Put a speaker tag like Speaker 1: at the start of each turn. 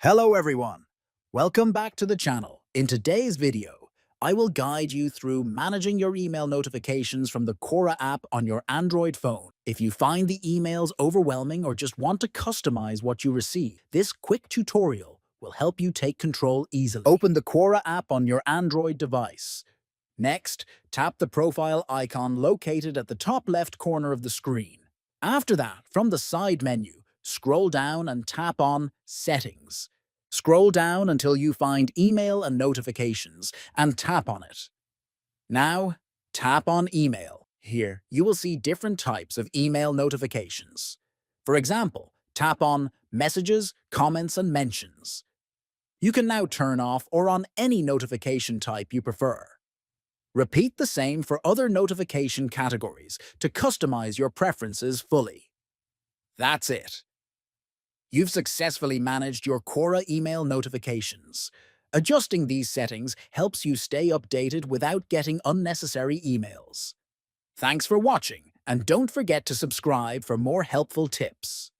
Speaker 1: Hello everyone! Welcome back to the channel. In today's video, I will guide you through managing your email notifications from the Quora app on your Android phone. If you find the emails overwhelming or just want to customize what you receive, this quick tutorial will help you take control easily. Open the Quora app on your Android device. Next, tap the profile icon located at the top left corner of the screen. After that, from the side menu, scroll down and tap on Settings. Scroll down until you find Email and Notifications and tap on it. Now, tap on Email. Here, you will see different types of email notifications. For example, tap on Messages, Comments, and Mentions. You can now turn off or on any notification type you prefer. Repeat the same for other notification categories to customize your preferences fully. That's it. You've successfully managed your Quora email notifications. Adjusting these settings helps you stay updated without getting unnecessary emails. Thanks for watching, and don't forget to subscribe for more helpful tips.